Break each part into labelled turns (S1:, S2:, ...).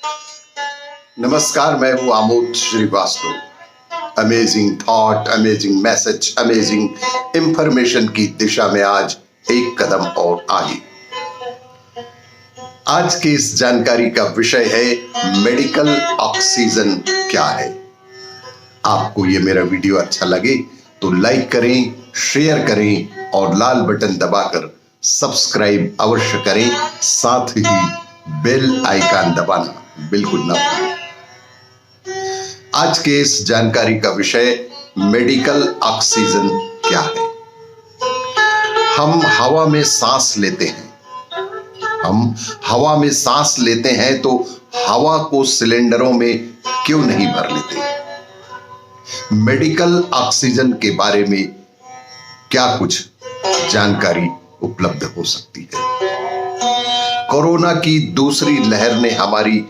S1: नमस्कार, मैं हूं Amod Srivastava. Amazing thought, amazing message, amazing information की दिशा में आज एक कदम और आगे। आज की इस जानकारी का विषय है मेडिकल ऑक्सीजन क्या है। आपको ये मेरा वीडियो अच्छा लगे तो लाइक करें, शेयर करें और लाल बटन दबाकर सब्सक्राइब अवश्य करें। साथ ही बेल आइकन दबाना बिल्कुल ना भूलें। आज के इस जानकारी का विषय मेडिकल ऑक्सीजन क्या है। हम हवा में सांस लेते हैं। हम हवा में सांस लेते हैं तो हवा को सिलेंडरों में क्यों नहीं भर लेते। मेडिकल ऑक्सीजन के बारे में क्या कुछ जानकारी उपलब्ध हो सकती है। कोरोना की दूसरी लहर ने हमारी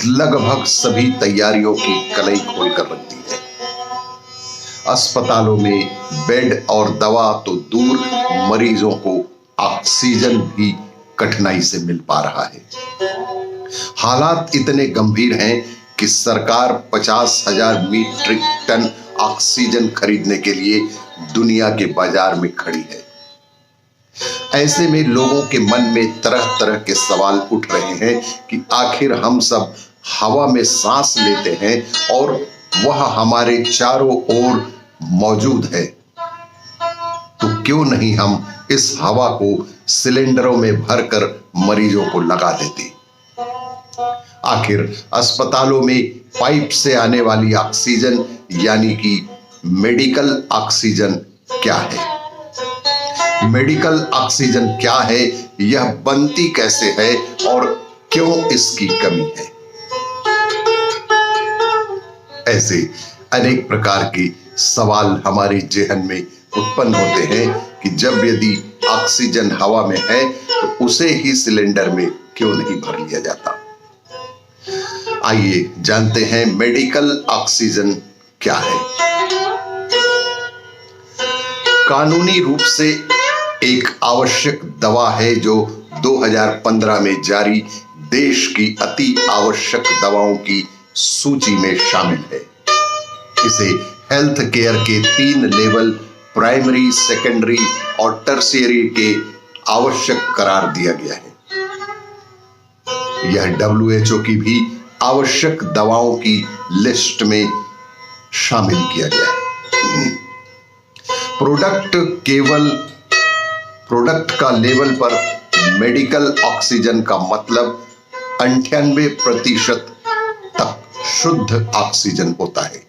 S1: लगभग सभी तैयारियों की कलई खोलकर रख दी है। अस्पतालों में बेड और दवा तो दूर, मरीजों को ऑक्सीजन भी कठिनाई से मिल पा रहा है। हालात इतने गंभीर हैं कि सरकार 50,000 मीट्रिक टन ऑक्सीजन खरीदने के लिए दुनिया के बाजार में खड़ी है। ऐसे में लोगों के मन में तरह तरह के सवाल उठ रहे हैं कि आखिर हम सब हवा में सांस लेते हैं और वह हमारे चारों ओर मौजूद है, तो क्यों नहीं हम इस हवा को सिलेंडरों में भरकर मरीजों को लगा देते। आखिर अस्पतालों में पाइप से आने वाली ऑक्सीजन यानी कि मेडिकल ऑक्सीजन क्या है। मेडिकल ऑक्सीजन क्या है, यह बनती कैसे है और क्यों इसकी कमी है। ऐसे अनेक प्रकार के सवाल हमारे जेहन में उत्पन्न होते हैं कि जब यदि ऑक्सीजन हवा में है तो उसे ही सिलेंडर में क्यों नहीं भर लिया जाता। आइए जानते हैं मेडिकल ऑक्सीजन क्या है। कानूनी रूप से एक आवश्यक दवा है जो 2015 में जारी देश की अति आवश्यक दवाओं की सूची में शामिल है। इसे हेल्थ केयर के 3 लेवल प्राइमरी, सेकेंडरी और टर्शियरी के आवश्यक करार दिया गया है। यह WHO की भी आवश्यक दवाओं की लिस्ट में शामिल किया गया है। प्रोडक्ट का लेवल पर मेडिकल ऑक्सीजन का मतलब 98% तक शुद्ध ऑक्सीजन होता है,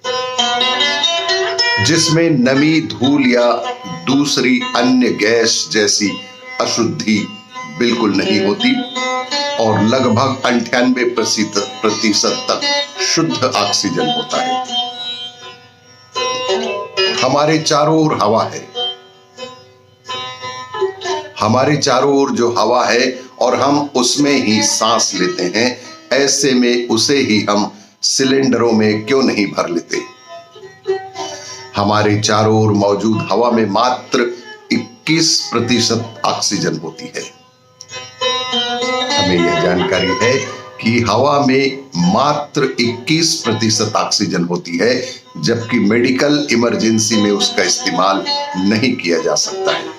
S1: जिसमें नमी, धूल या दूसरी अन्य गैस जैसी अशुद्धि बिल्कुल नहीं होती और लगभग 98% तक शुद्ध ऑक्सीजन होता है। हमारे चारों ओर हवा है। हमारे चारों ओर जो हवा है और हम उसमें ही सांस लेते हैं, ऐसे में उसे ही हम सिलेंडरों में क्यों नहीं भर लेते। हमारे चारों ओर मौजूद हवा में मात्र 21% ऑक्सीजन होती है। हमें यह जानकारी है कि हवा में मात्र 21% ऑक्सीजन होती है, जबकि मेडिकल इमरजेंसी में उसका इस्तेमाल नहीं किया जा सकता है।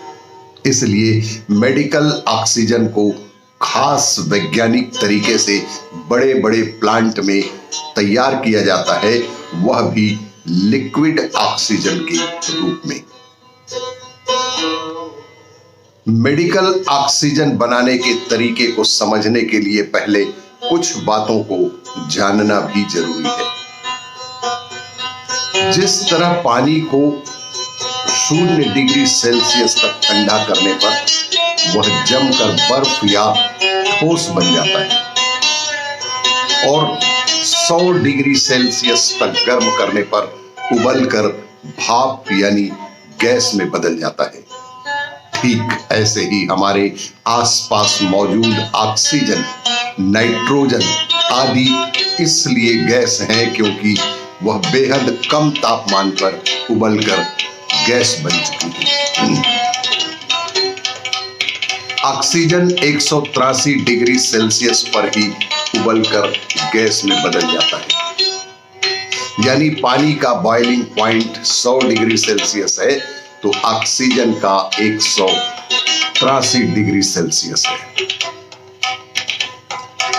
S1: इसलिए मेडिकल ऑक्सीजन को खास वैज्ञानिक तरीके से बड़े बड़े प्लांट में तैयार किया जाता है, वह भी लिक्विड ऑक्सीजन के रूप में। मेडिकल ऑक्सीजन बनाने के तरीके को समझने के लिए पहले कुछ बातों को जानना भी जरूरी है। जिस तरह पानी को 0 डिग्री सेल्सियस तक ठंडा करने पर वह जमकर बर्फ या ठोस बन जाता है और 100 डिग्री सेल्सियस तक गर्म करने पर उबलकर भाप यानी गैस में बदल जाता है, ठीक ऐसे ही हमारे आसपास मौजूद ऑक्सीजन, नाइट्रोजन आदि इसलिए गैस हैं क्योंकि वह बेहद कम तापमान पर उबलकर गैस बन चुकी है। ऑक्सीजन 183 डिग्री सेल्सियस पर ही उबलकर गैस में बदल जाता है। यानी पानी का बॉइलिंग पॉइंट 100 डिग्री सेल्सियस है तो ऑक्सीजन का 183 डिग्री सेल्सियस है।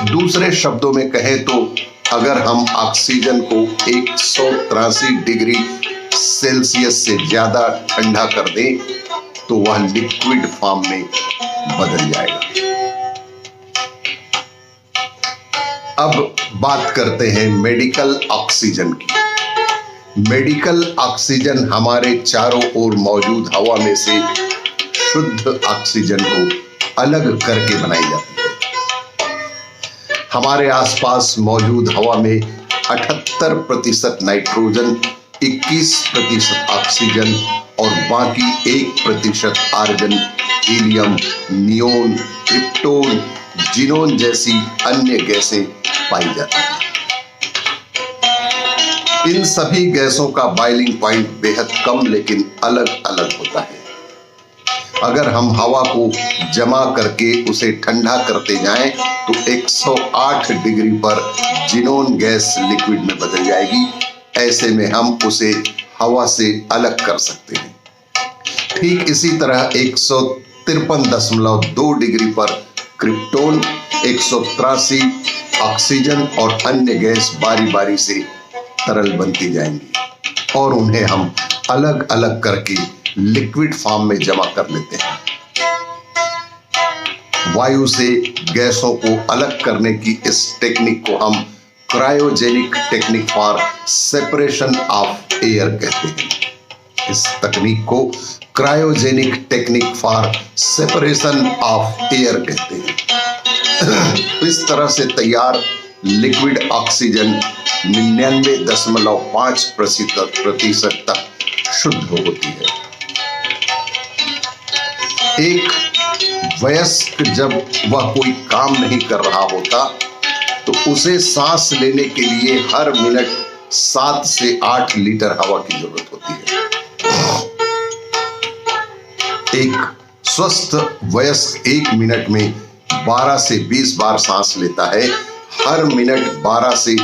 S1: दूसरे शब्दों में कहें तो अगर हम ऑक्सीजन को 183 डिग्री सेल्सियस से ज्यादा ठंडा कर दें तो वह लिक्विड फॉर्म में बदल जाएगा। अब बात करते हैं मेडिकल ऑक्सीजन की। मेडिकल ऑक्सीजन हमारे चारों ओर मौजूद हवा में से शुद्ध ऑक्सीजन को अलग करके बनाई जाती है। हमारे आसपास मौजूद हवा में 78% नाइट्रोजन, 21% ऑक्सीजन और बाकी 1% argon, helium, neon, krypton, xenon जैसी अन्य गैसें पाई जाती हैं। इन सभी गैसों का बॉइलिंग पॉइंट बेहद कम लेकिन अलग अलग होता है। अगर हम हवा को जमा करके उसे ठंडा करते जाएं तो 108 डिग्री पर जिनोन गैस लिक्विड में बदल जाएगी। ऐसे में हम उसे हवा से अलग कर सकते हैं। ठीक इसी तरह 153.2 डिग्री पर क्रिप्टोन, 183 ऑक्सीजन और अन्य गैस बारी बारी से तरल बनती जाएंगी और उन्हें हम अलग अलग करके लिक्विड फॉर्म में जमा कर लेते हैं। वायु से गैसों को अलग करने की इस टेक्निक को हम cryogenic technique for separation of air कहते हैं। इस तकनीक को cryogenic technique for separation of air कहते हैं। इस तरह से तैयार लिक्विड ऑक्सीजन 99.5% तक शुद्ध होती है। एक वयस्क जब वह कोई काम नहीं कर रहा होता तो उसे सांस लेने के लिए हर मिनट 7 से 8 लीटर हवा की जरूरत होती है। एक स्वस्थ वयस्क 1 मिनट में 12 से 20 बार सांस लेता है। हर मिनट 12 से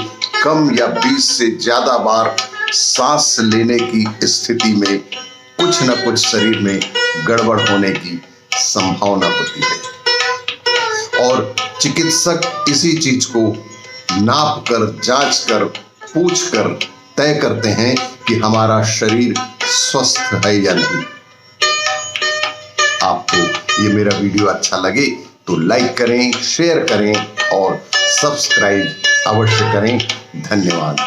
S1: कम या 20 से ज्यादा बार सांस लेने की स्थिति में कुछ न कुछ शरीर में गड़बड़ होने की संभावना होती है और चिकित्सक इसी चीज को नाप कर, जांच कर, पूछ कर तय करते हैं कि हमारा शरीर स्वस्थ है या नहीं। आपको ये मेरा वीडियो अच्छा लगे तो लाइक करें, शेयर करें और सब्सक्राइब अवश्य करें। धन्यवाद।